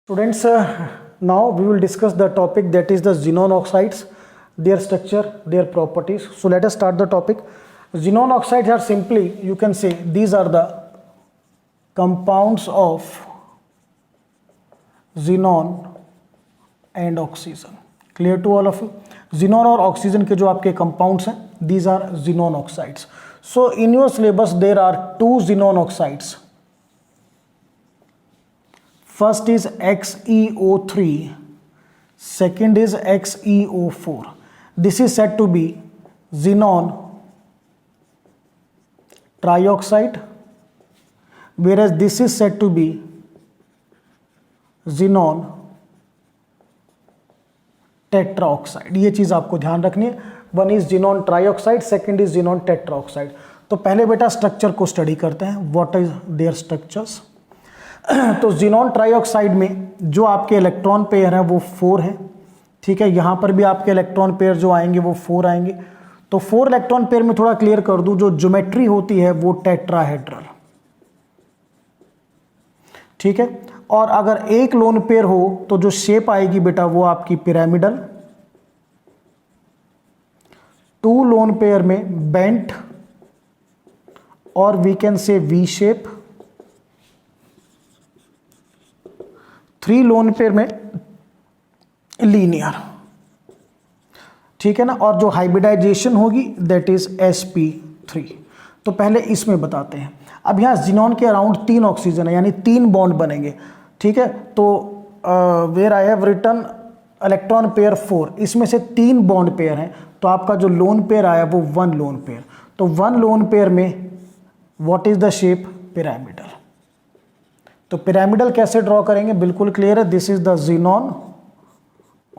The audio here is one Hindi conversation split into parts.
Students, now we will discuss the topic that is the xenon oxides, their structure, their properties. So let us start the topic. Xenon oxides are simply, you can say, these are the compounds of xenon and oxygen. Clear to all of you? Xenon और oxygen के जो आपके compounds हैं, these are xenon oxides. So in your syllabus there are two xenon oxides. First is XeO3, second is XeO4. This is said to be xenon trioxide, whereas this is said to be xenon tetroxide. ये चीज़ आपको ध्यान रखनी है. One is xenon trioxide, second is xenon tetroxide. तो पहले बेटा स्ट्रक्चर को स्टडी करते हैं. What is their structures. तो जिनॉन ट्राइऑक्साइड में जो आपके इलेक्ट्रॉन पेयर हैं वो 4 हैं. ठीक है, यहाँ पर भी आपके इलेक्ट्रॉन पेयर जो आएंगे वो 4 आएंगे. तो 4 इलेक्ट्रॉन पेयर में थोड़ा क्लियर कर दूं, जो ज्योमेट्री होती है वो टेट्राहेड्रल. ठीक है, और अगर एक लोन पेयर हो तो जो शेप आएगी बेटा वो आपकी पिरामिडल. 2 लोन पेयर में बेंट और we can say V shape. 3 lone pair में लीनियर. ठीक है ना, और जो हाइब्रिडाइजेशन होगी दैट इज sp3. तो पहले इसमें बताते हैं. अब यहाँ जिनॉन के अराउंड 3 ऑक्सीजन है, यानी 3 बॉन्ड बनेंगे. ठीक है, तो where I have written electron pair 4, इसमें से 3 बॉन्ड पेयर हैं. तो आपका जो लोन पेयर आया वो 1 लोन पेयर. तो 1 लोन पेयर में what is the shape, pyramidal. तो पिरामिडल कैसे ड्रॉ करेंगे, बिल्कुल क्लियर है. This is the xenon,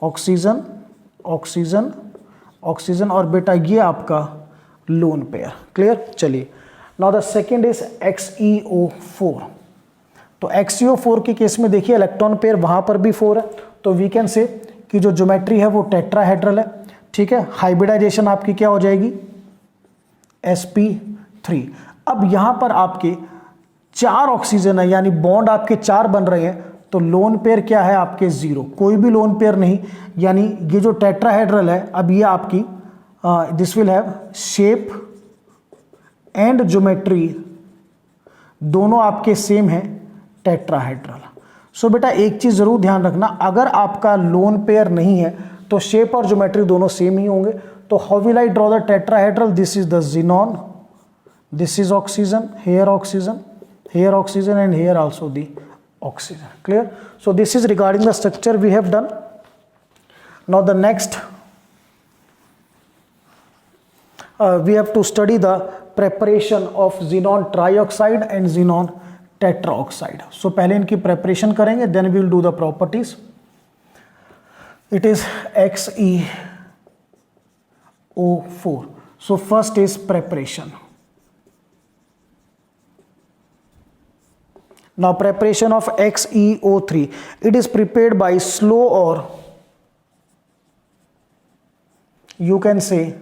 oxygen, oxygen, oxygen, और बेटा ये आपका लोन पेयर. क्लियर. चलिए, now the second is XeO4. तो XeO4 के केस में देखिए इलेक्ट्रॉन पेयर वहां पर भी 4 है. तो वी कैन से कि जो ज्योमेट्री है वो टेट्राहेड्रल है. ठीक है, हाइब्रिडाइजेशन आपकी क्या हो जाएगी, sp3. अब यहां पर आपके 4 ऑक्सीजन है, यानी बॉन्ड आपके 4 बन रहे हैं. तो लोन पेयर क्या है आपके 0, कोई भी लोन पेयर नहीं. यानी ये जो टेट्राहेड्रल है, अब ये आपकी this will have shape and geometry दोनों आपके सेम है, टेट्राहेड्रल. सो बेटा एक चीज जरूर ध्यान रखना, अगर आपका लोन पेयर नहीं है तो शेप और ज्योमेट्री दोनों सेम ही होंगे. तो how will I draw the tetrahedral. This is the xenon, this is oxygen, here oxygen, here oxygen, and here also the oxygen. Clear. So this is regarding the structure we have done. Now the next we have to study the preparation of xenon trioxide and xenon tetraoxide. So पहले इनकी preparation करेंगे, then we will do the properties. It is XeO4. So first is preparation. Now preparation of XeO3, it is prepared by slow or you can say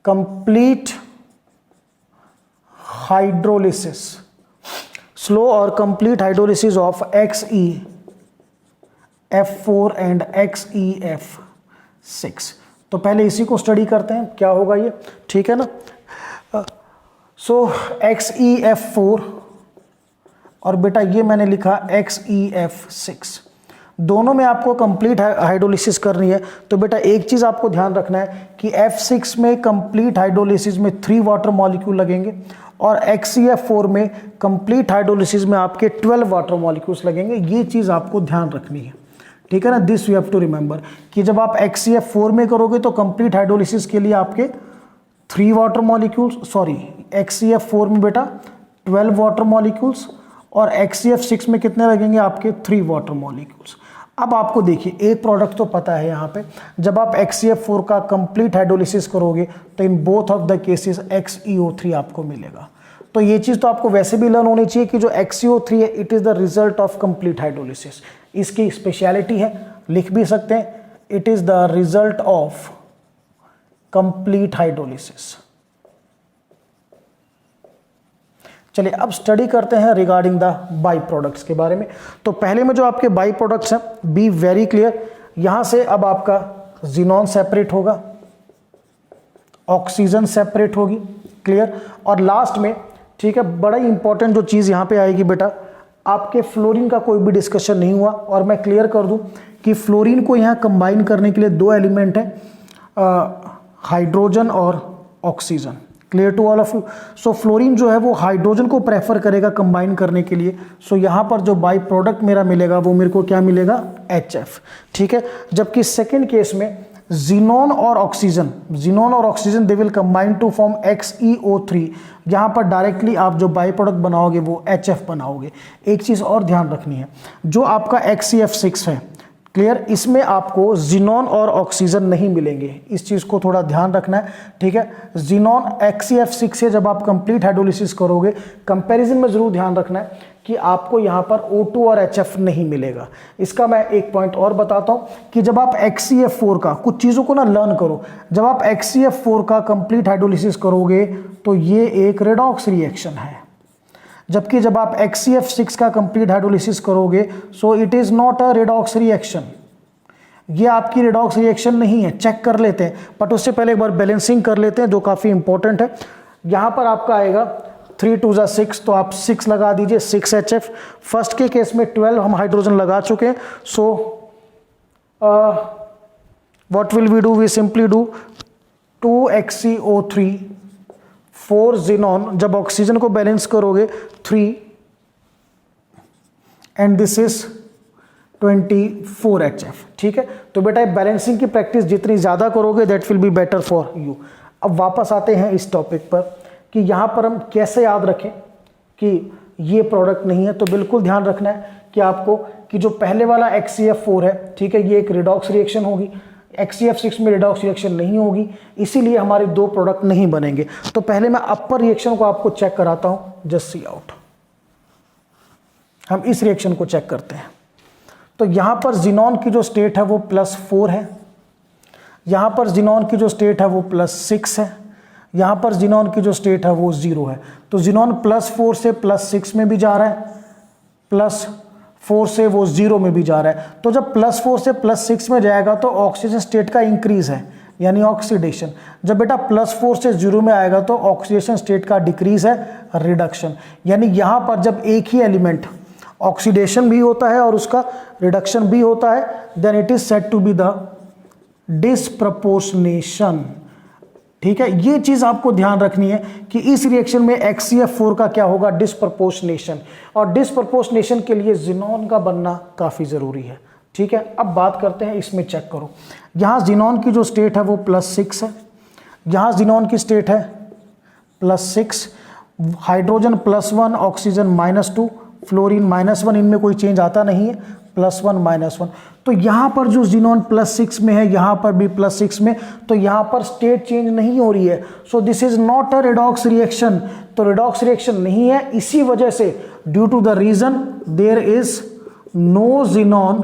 complete hydrolysis. Slow or complete hydrolysis of XeF4 and XeF6. तो पहले इसी को स्टडी करते हैं क्या होगा ये. ठीक है ना. सो XeF4 और बेटा ये मैंने लिखा XeF6. दोनों में आपको कंप्लीट हाइड्रोलिसिस करनी है. तो बेटा एक चीज़ आपको ध्यान रखना है कि F6 में कंप्लीट हाइड्रोलिसिस में 3 वाटर मॉलिक्यूल लगेंगे और XeF4 में कंप्लीट हाइड्रोलिसिस में आपके 12 वाटर मॉलिक्यूल्स लगेंगे. ये चीज़ आपको ध्यान रखनी है. ठीक है ना. This you have to remember कि जब आप XeF4 में करोगे तो कंप्लीट हाइड्रोलिसिस के लिए आपके 3 वाटर मॉलिक्यूल्स, सॉरी XeF4 में बेटा 12 वाटर मॉलिक्यूल्स और XeF6 में कितने लगेंगे आपके 3 वाटर मॉलिक्यूल्स. अब आपको देखिए एक प्रोडक्ट तो पता है यहाँ पे, जब आप XeF4 का कंप्लीट हाइड्रोलिसिस करोगे तो in both of the cases XeO3 आपको मिलेगा. तो ये चीज़ तो आपको वैसे भी लर्न होनी चाहिए कि जो XeO3 है it is the result of complete hydrolysis. इसकी स्पेशलिटी है, लिख भी सकते हैं, it is the result of complete hydrolysis. चलिए अब स्टडी करते हैं रिगार्डिंग द बाई प्रोडक्ट्स के बारे में। तो पहले में जो आपके बाई प्रोडक्ट्स हैं, बी वेरी क्लियर, यहां से अब आपका ज़ीनॉन सेपरेट होगा, ऑक्सीजन सेपरेट होगी, क्लियर। और लास्ट में, ठीक है, बड़ा ही इंपॉर्टेंट जो चीज़ यहाँ पे आएगी बेटा, आपके फ्लोरीन का कोई भी डिस्कशन नहीं हुआ। और मैं क्लियर कर दूं कि फ्लोरीन को यहाँ कंबाइन करने के लिए दो एलिमेंट हैं, हाइड्रोजन और oxygen. Clear to all of you. So fluorine जो है वो हाइड्रोजन को प्रेफर करेगा कंबाइन करने के लिए। सो यहाँ पर जो बाई प्रोडक्ट मेरा मिलेगा वो मेरे को क्या मिलेगा, HF, ठीक है। जबकि सेकेंड केस में ज़ीनॉन और oxygen they will combine to form XeO3। यहाँ पर डायरेक्टली आप जो बाई प्रोडक्ट बनाओगे वो HF बनाओगे। एक चीज़ और ध्यान रखनी है, जो आपका XeF6 है, क्लियर, इसमें आपको ज़ीनॉन और ऑक्सीजन नहीं मिलेंगे, इस चीज़ को थोड़ा ध्यान रखना है, ठीक है। ज़ीनॉन XeF6 से जब आप कंप्लीट हाइड्रोलिसिस करोगे, कंपैरिजन में ज़रूर ध्यान रखना है कि आपको यहाँ पर O2 और HF नहीं मिलेगा। इसका मैं एक पॉइंट और बताता हूँ कि जब आप XeF4 का, कुछ चीज़ों को ना लर्न करो, जब आप XeF4 का कंप्लीट हाइड्रोलिसिस करोगे तो ये एक रेडॉक्स रिएक्शन है, जबकि जब आप XeF6 का कंप्लीट हाइड्रोलिसिस करोगे so it is not a redox reaction, ये आपकी रेडॉक्स रिएक्शन नहीं है। चेक कर लेते हैं, बट उससे पहले एक बार बैलेंसिंग कर लेते हैं जो काफ़ी इंपॉर्टेंट है। यहाँ पर आपका आएगा 3 2 6, तो आप 6 लगा दीजिए, 6HF। फर्स्ट के केस में 12 हम हाइड्रोजन लगा चुके हैं। So what will we do, we simply do 2XeO3 4 xenon, जब ऑक्सीजन को बैलेंस करोगे 3 एंड दिस इज 24HF, ठीक है। तो बेटा बैलेंसिंग की प्रैक्टिस जितनी ज़्यादा करोगे that will be better for you. अब वापस आते हैं इस टॉपिक पर कि यहाँ पर हम कैसे याद रखें कि ये प्रोडक्ट नहीं है। तो बिल्कुल ध्यान रखना है कि आपको कि जो पहले वाला XeF4 है, ठीक है, ये एक रिडॉक्स रिएक्शन होगी, XeF6 में रिडॉक्स रिएक्शन नहीं होगी, इसीलिए हमारे दो प्रोडक्ट नहीं बनेंगे। तो पहले मैं अपर रिएक्शन को आपको चेक कराता हूँ, जस्ट सी आउट। हम इस रिएक्शन को चेक करते हैं। तो यहाँ पर ज़ीनॉन की जो स्टेट है वो +4 है, यहाँ पर ज़ीनॉन की जो स्टेट है वो +6 है, यहाँ पर ज़ीनॉन की जो स्टेट है वो 0 है। तो ज़ीनॉन +4 से +6 में भी जा रहा है, +4 से वो 0 में भी जा रहा है। तो जब +4 से +6 में जाएगा तो ऑक्सीजन स्टेट का इंक्रीज है, यानी ऑक्सीडेशन। जब बेटा +4 से 0 में आएगा तो ऑक्सीडेशन स्टेट का डिक्रीज है, रिडक्शन। यानी यहाँ पर जब एक ही एलिमेंट ऑक्सीडेशन भी होता है और उसका रिडक्शन भी होता है, then it is said to be the disproportionation, ठीक है। ये चीज आपको ध्यान रखनी है कि इस रिएक्शन में XeF4 का क्या होगा, डिसप्रपोर्शनेशन। और डिसप्रपोर्शनेशन के लिए ज़ीनॉन का बनना काफ़ी ज़रूरी है, ठीक है। अब बात करते हैं, इसमें चेक करो, यहाँ ज़ीनॉन की जो स्टेट है वो +6 है, यहाँ ज़ीनॉन की स्टेट है +6, हाइड्रोजन +1, ऑक्सीजन -2, फ्लोरीन -1, इनमें कोई चेंज आता नहीं है, +1 -1। तो यहाँ पर जो ज़ीनॉन +6 में है, यहाँ पर भी +6 में, तो यहाँ पर स्टेट चेंज नहीं हो रही है। So this is not a redox reaction, तो रिडॉक्स रिएक्शन नहीं है। इसी वजह से due to the reason there is no xenon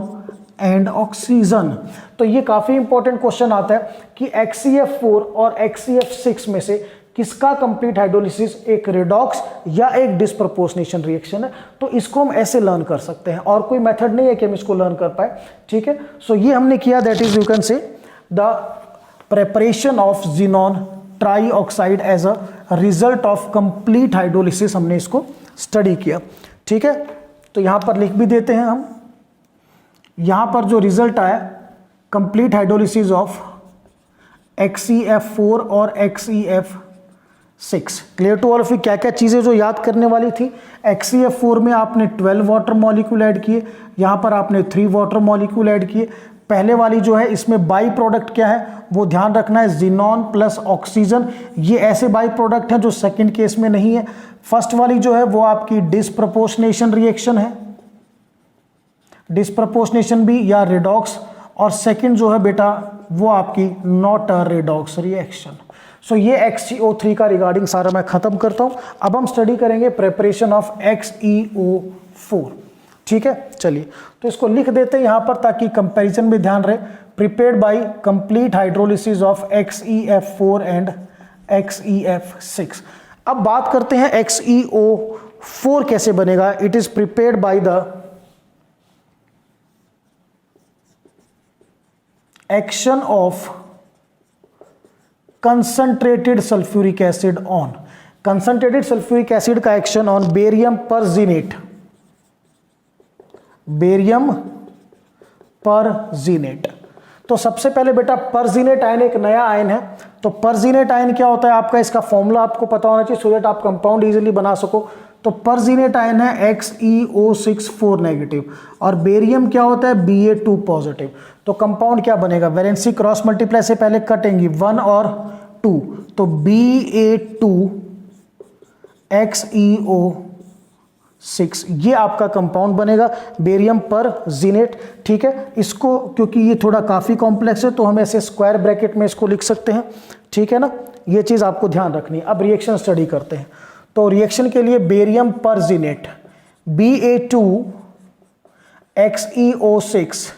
and oxygen. तो ये काफ़ी इंपॉर्टेंट क्वेश्चन आता है कि XeF4 और XeF6 में से किसका कंप्लीट हाइड्रोलिसिस एक रिडॉक्स या एक डिसप्रपोर्शनेशन रिएक्शन है। तो इसको हम ऐसे लर्न कर सकते हैं, और कोई मेथड नहीं है कि हम इसको लर्न कर पाए, ठीक है। सो ये हमने किया, that is you can say the preparation of xenon trioxide as a result of complete hydrolysis, हमने इसको स्टडी किया, ठीक है। तो यहाँ पर लिख भी देते हैं हम, यहाँ पर जो रिजल्ट आया कंप्लीट हाइड्रोलिसिस ऑफ XeF4 और XeF6। Clear to all of you. क्या क्या चीज़ें जो याद करने वाली थी, XeF4 में आपने 12 वाटर मॉलिक्यूल ऐड किए, यहाँ पर आपने 3 वाटर मॉलिक्यूल ऐड किए। पहले वाली जो है इसमें बाई प्रोडक्ट क्या है वो ध्यान रखना है, ज़ीनॉन प्लस ऑक्सीजन। ये ऐसे बाई प्रोडक्ट हैं जो सेकंड केस में नहीं है। फर्स्ट वाली जो है वो आपकी डिसप्रपोर्शनेशन रिएक्शन है, डिसप्रपोर्शनेशन भी या रिडॉक्स, और सेकंड जो है बेटा वो आपकी नॉट अ रिडॉक्स रिएक्शन। सो ये XeO3 का रिगार्डिंग सारा मैं खत्म करता हूं। अब हम स्टडी करेंगे प्रेपरेशन ऑफ XeO4, ठीक है। चलिए तो इसको लिख देते हैं यहां पर ताकि कंपैरिजन में ध्यान रहे। Prepared by complete hydrolysis of XeF4 and XeF6। अब बात करते हैं XeO4 कैसे बनेगा। It is prepared by the action of concentrated sulphuric acid on, concentrated sulphuric acid का एक्शन ऑन बेरियम परजीनेट, बेरियम परजीनेट। तो सबसे पहले बेटा परजीनेट आयन एक नया आयन है, तो परजीनेट आयन क्या होता है आपका, इसका फॉर्मूला आपको पता होना चाहिए सो दैट आप कंपाउंड इजीली बना सको। तो परजीनेट आयन है XeO6 नेगेटिव और बेरियम क्या होता है Ba2 पॉजिटिव। तो कंपाउंड क्या बनेगा, वैलेंसी क्रॉस मल्टीप्लाई से पहले कटेंगी 1 और 2, तो Ba2 XeO6 ये आपका कंपाउंड बनेगा बेरियम परजीनेट। ठीक है, इसको क्योंकि ये थोड़ा काफ़ी कॉम्प्लेक्स है तो हम ऐसे स्क्वायर ब्रैकेट में इसको लिख सकते हैं। ठीक है ना, ये चीज़ आपको ध्यान रखनी है। अब रिएक्शन स्टडी करते हैं। तो रिएक्शन के लिए barium परजीनेट Ba2 XeO6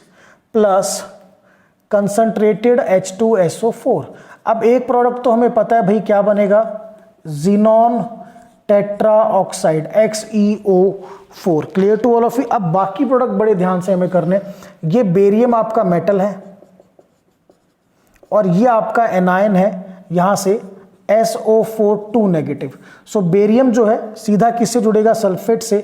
plus concentrated H2SO4। अब एक प्रोडक्ट तो हमें पता है भाई क्या बनेगा, xenon tetra oxide XeO4। Clear to all of you. अब बाकी प्रोडक्ट बड़े ध्यान से हमें करने, ये बेरियम आपका मेटल है और ये आपका एनायन है यहां से SO4 नेगेटिव। सो बेरियम जो है सीधा किससे जुड़ेगा, सल्फेट से,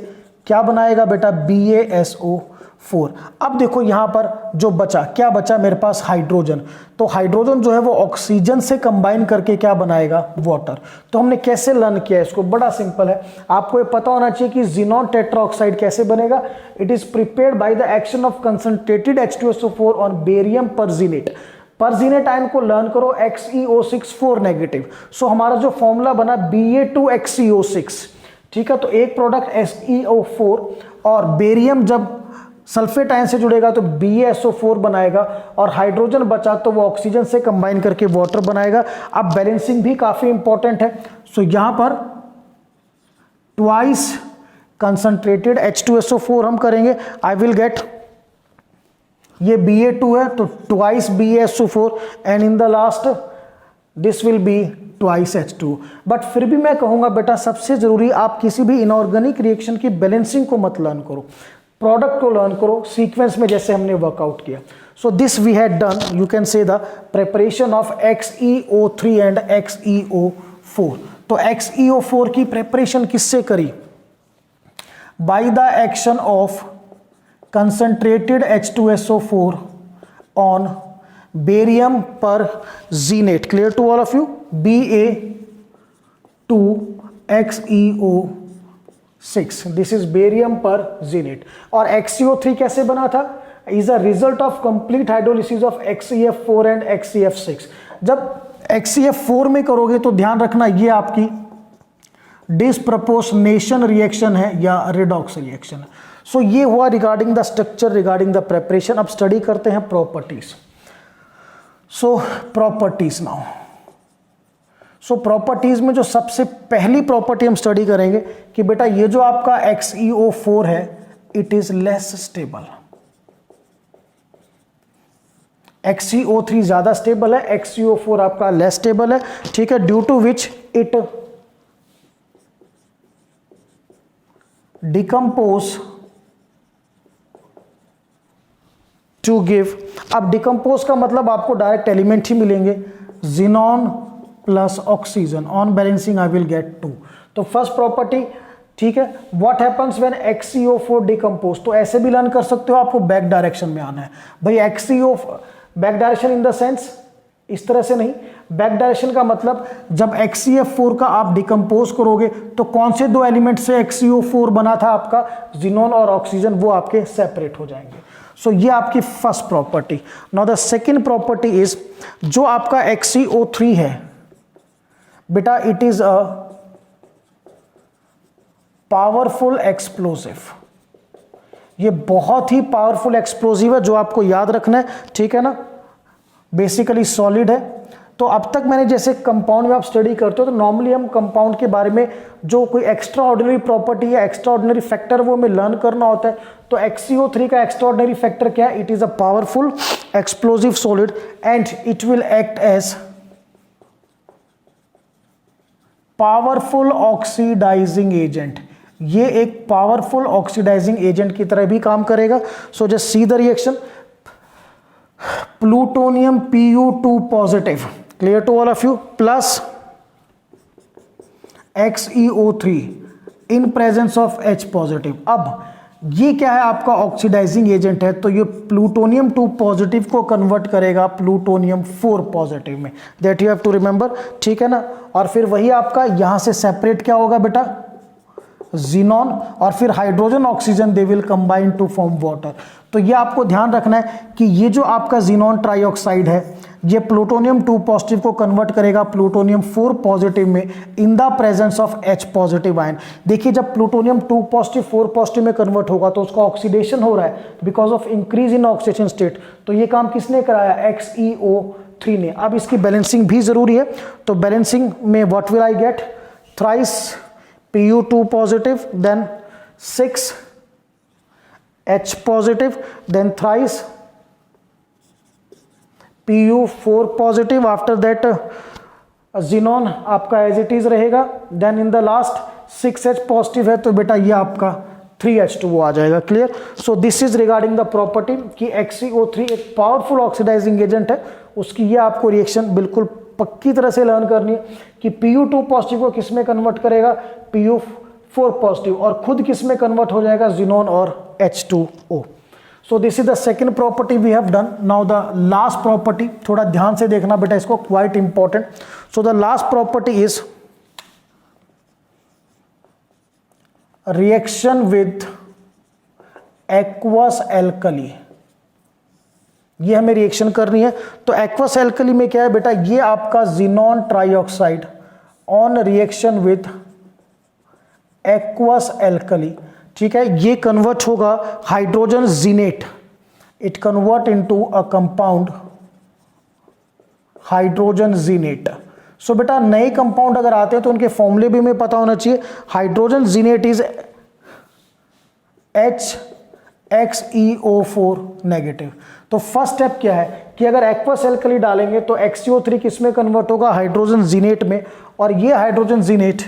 क्या बनाएगा बेटा BaSO4। अब देखो यहां पर जो बचा, क्या बचा मेरे पास, हाइड्रोजन। तो हाइड्रोजन जो है वो ऑक्सीजन से कंबाइन करके क्या बनाएगा, वाटर। तो हमने कैसे लर्न किया इसको, बड़ा सिंपल है, आपको ये पता होना चाहिए कि ज़ीनॉन टेट्राऑक्साइड कैसे बनेगा। It is prepared by the action of concentrated H2SO4 on barium perxenate. Perxenate ion को लर्न करो XeO6 नेगेटिव। सो हमारा जो फॉर्मूला बना Ba2 XeO6। ठीक है, तो एक प्रोडक्ट SeO4 और बेरियम जब सल्फेट आयन से जुड़ेगा तो BaSO4 बनाएगा और हाइड्रोजन बचा तो वो ऑक्सीजन से कंबाइन करके वाटर बनाएगा। अब बैलेंसिंग भी काफी इंपॉर्टेंट है। सो यहां पर ट्वाइस कंसंट्रेटेड H2SO4 हम करेंगे। आई विल गेट, ये Ba2 है तो twice BaSO4 and in the last this will be twice H2। But फिर भी मैं कहूंगा बेटा सबसे जरूरी आप किसी भी इनऑर्गेनिक रिएक्शन की बैलेंसिंग को मत लर्न करो, प्रोडक्ट को लर्न करो सीक्वेंस में जैसे हमने वर्कआउट किया। So this we had done, you can say the preparation of XeO3 and XeO4। तो XeO4 की प्रिपरेशन किससे करी, by the action of concentrated H2SO4 on barium pergenate. Clear to all of you? Ba2 XeO6. This is barium pergenate. और XeO3 कैसे बना था, is a result of complete hydrolysis of XeF4 and XeF6. जब XeF4 में करोगे तो ध्यान रखना ये आपकी डिसप्रपोर्शनेशन रिएक्शन है या रिडॉक्स रिएक्शन है। सो ये हुआ regarding the structure, regarding the preparation. अब स्टडी करते हैं प्रॉपर्टीज। सो प्रॉपर्टीज नाउ, सो प्रॉपर्टीज में जो सबसे पहली प्रॉपर्टी हम स्टडी करेंगे कि बेटा ये जो आपका XeO4 है it is less stable. XeO3 ज्यादा स्टेबल है, XeO4 आपका लेस स्टेबल है। ठीक है, due to which it decompose to give. अब डिकम्पोज का मतलब आपको डायरेक्ट एलिमेंट ही मिलेंगे, xenon plus oxygen. On balancing I will get 2। तो फर्स्ट प्रॉपर्टी, ठीक है, what happens when XeO4 decompose. तो ऐसे भी लर्न कर सकते हो, आपको बैक डायरेक्शन में आना है भाई। XeO back direction in the sense इस तरह से नहीं, बैक डायरेक्शन का मतलब जब XeF4 का आप डिकम्पोज करोगे तो कौन से दो एलिमेंट से XeO4 बना था आपका, ज़ीनॉन और ऑक्सीजन, वो आपके सेपरेट हो जाएंगे। सो ये आपकी first property. Now the second property is, जो आपका XeO3 है बेटा it is a powerful explosive. ये बहुत ही पावरफुल एक्सप्लोजिव है जो आपको याद रखना है। ठीक है ना, बेसिकली सॉलिड है। तो अब तक मैंने जैसे कंपाउंड में आप स्टडी करते हो तो नॉर्मली हम कंपाउंड के बारे में जो कोई एक्स्ट्रा ऑर्डिनरी प्रॉपर्टी या एक्स्ट्रा ऑर्डिनरी फैक्टर वो हमें लर्न करना होता है। तो XeO3 का एक्स्ट्रा ऑर्डिनरी फैक्टर क्या है, it is a powerful explosive solid and it will act as powerful oxidising agent, ये एक पावरफुल ऑक्सीडाइजिंग एजेंट की तरह भी काम करेगा। So just see the reaction, plutonium Pu2 positive, clear to all of you, plus XeO3 in presence of H positive. अब ये क्या है, आपका ऑक्सीडाइजिंग एजेंट है, तो ये प्लूटोनियम 2 पॉजिटिव को कन्वर्ट करेगा प्लूटोनियम 4 पॉजिटिव में, that you have to remember, ठीक है ना। और फिर वही आपका यहां से सेपरेट क्या होगा बेटा, ज़ीनॉन, और फिर hydrogen oxygen they will combine to form water. तो ये आपको ध्यान रखना है कि ये जो आपका ज़ीनॉन ट्राइऑक्साइड है, ये प्लूटोनियम 2 पॉजिटिव को कन्वर्ट करेगा प्लूटोनियम 4 पॉजिटिव में in the presence of H positive ion. देखिए जब प्लूटोनियम 2 पॉजिटिव 4 पॉजिटिव में कन्वर्ट होगा तो उसका ऑक्सीडेशन हो रहा है because of increase in oxidation state. तो ये काम किसने कराया, XeO3 ने। अब इसकी बैलेंसिंग भी जरूरी है, तो बैलेंसिंग में what will I get, thrice Pu2 positive, then 6 H positive, then thrice Pu4 positive, after that xenon आपका एज इट इज रहेगा, then in the last 6H positive है तो बेटा ये आपका 3H2O आ जाएगा, clear. So this is regarding the property कि XeO3 एक पावरफुल ऑक्सीडाइजिंग एजेंट है, उसकी ये आपको रिएक्शन बिल्कुल पक्की तरह से लर्न करनी है कि Pu2 पॉजिटिव को किस में कन्वर्ट करेगा, Pu4 पॉजिटिव, और खुद किस में कन्वर्ट हो जाएगा, ज़ीनॉन और H2O। So this is the second property we have done. Now the last property, थोड़ा ध्यान से देखना बेटा इसको, quite important. So the last property is reaction with aqueous alkali. ये हमें रिएक्शन करनी है, तो एक्वस एल्कली में क्या है बेटा, ये आपका xenon trioxide on reaction with aqueous alkali, ठीक है, ये कन्वर्ट होगा hydrogen xenate, it convert into a compound hydrogen xenate. So बेटा नए कंपाउंड अगर आते हैं तो उनके फॉर्मूले भी हमें पता होना चाहिए। Hydrogen xenate is HXeO4 negative. तो फर्स्ट स्टेप क्या है कि अगर एक्वस एल्कली डालेंगे तो XeO3 किस में कन्वर्ट होगा, हाइड्रोजन जीनेट में, और ये hydrogen xenate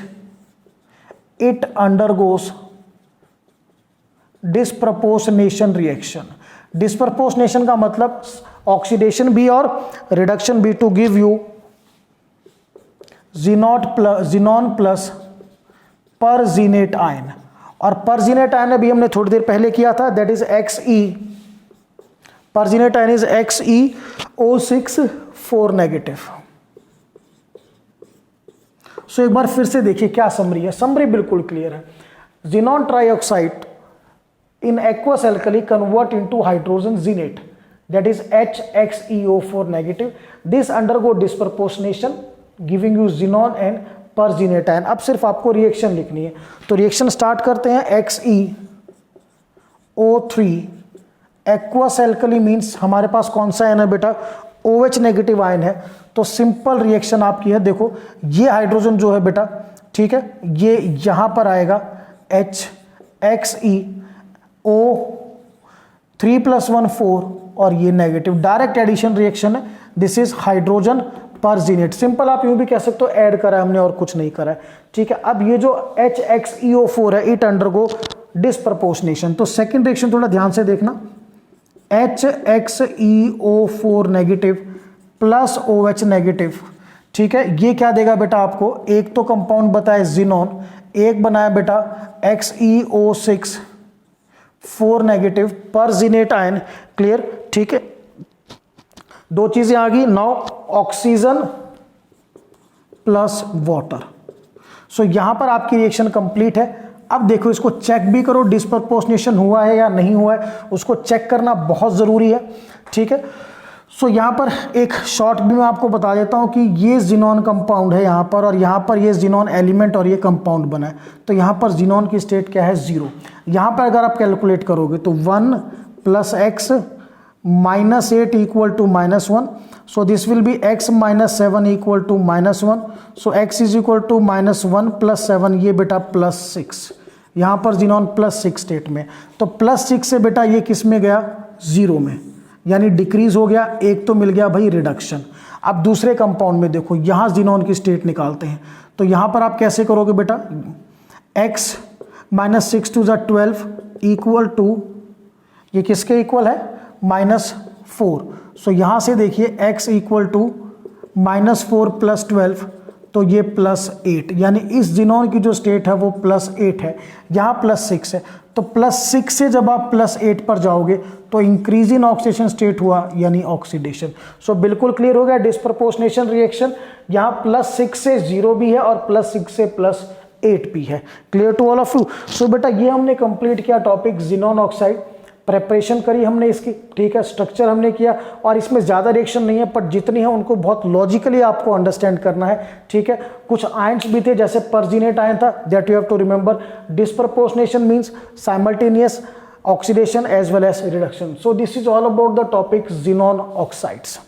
it undergoes disproportionation reaction. Disproportionation का मतलब ऑक्सीडेशन भी और रिडक्शन भी, to give you xenon plus perxenate ion. और परजीनेट आयन अभी हमने थोड़ी देर पहले किया था, that is perxenate ion is XeO6 4 negative. So एक बार फिर से देखिए क्या समरी है, समरी बिल्कुल क्लियर है। Xenon trioxide in aqueous alkali convert into hydrogen zenate, that is HXeO4 negative. This undergo disproportionation giving you xenon and pergenate ion. अब सिर्फ आपको रिएक्शन लिखनी है, तो रिएक्शन स्टार्ट करते हैं। XeO3 aqueous alkali मीन्स हमारे पास कौन सा आयन है बेटा, OH नेगेटिव आयन है। तो सिंपल रिएक्शन आपकी है, देखो ये हाइड्रोजन जो है बेटा, ठीक है, ये यहां पर आएगा HXeO3 + 1 4 और ये नेगेटिव, डायरेक्ट एडिशन रिएक्शन है। This is hydrogen perxenate. Simple आप यूं भी कह सकते हो ऐड करा है हमने और कुछ नहीं करा है, ठीक है। अब ये जो HXeO4 है इट अंडरगो डिस्प्रपोर्शनेशन। तो सेकंड रिएक्शन थोड़ा ध्यान से देखना, HXeO4 negative plus OH negative, ठीक है, ये क्या देगा बेटा आपको, एक तो कंपाउंड बताया ज़ीनॉन, एक बनाया बेटा XeO6 4 नेगेटिव परजीनेट आयन, क्लियर, ठीक है। दो चीजें आ गई, नाउ ऑक्सीजन प्लस वाटर। सो यहां पर आपकी रिएक्शन कंप्लीट है। अब देखो इसको चेक भी करो डिस्प्रपोर्शनेशन हुआ है या नहीं हुआ है, उसको चेक करना बहुत जरूरी है, ठीक है। सो यहाँ पर एक शॉर्ट भी मैं आपको बता देता हूँ कि ये ज़ीनॉन कंपाउंड है यहाँ पर, और यहाँ पर ये ज़ीनॉन एलिमेंट और ये कंपाउंड बना है। तो यहाँ पर ज़ीनॉन की स्टेट क्या है, 0। यहाँ पर अगर आप कैलकुलेट करोगे तो 1 + x -8 = -1, so this will be x - 7 = -1, so x = -1 + 7, ये बेटा +6, यहाँ पर ज़ीनॉन +6 स्टेट में। तो +6 से बेटा ये किस में गया, 0 में, यानी डिक्रीज हो गया, एक तो मिल गया भाई रिडक्शन। अब दूसरे कंपाउंड में देखो, यहाँ जिनोन की स्टेट निकालते हैं, तो यहाँ पर आप कैसे करोगे बेटा, x माइनस 6 टू ज़ा 12 इक्वल टू, ये किसके इक्वल है, -4। सो यहाँ से देखिए x इक्वल टू -4 प्लस 12, तो ये +8, यानी इस जिनोन की जो स्टेट है वो +8 है, यहाँ +6 है, तो +6 से जब आप +8 पर जाओगे तो इंक्रीज इन ऑक्सीडेशन स्टेट हुआ, यानी ऑक्सीडेशन। सो बिल्कुल क्लियर हो गया डिस्प्रपोर्शनेशन रिएक्शन, यहाँ +6 से 0 भी है और +6 से +8 भी है। Clear to all of you. So बेटा ये हमने कंप्लीट किया टॉपिक जिनोन ऑक्साइड, प्रेपरेशन करी हमने इसकी, ठीक है, स्ट्रक्चर हमने किया, और इसमें ज़्यादा रिएक्शन नहीं है, पर जितनी है उनको बहुत लॉजिकली आपको अंडरस्टैंड करना है, ठीक है। कुछ आयंस भी थे, जैसे परजीनेट आयन था, that you have to remember. Disproportionation means simultaneous oxidation as well as reduction. So this is all about the topic xenon oxides.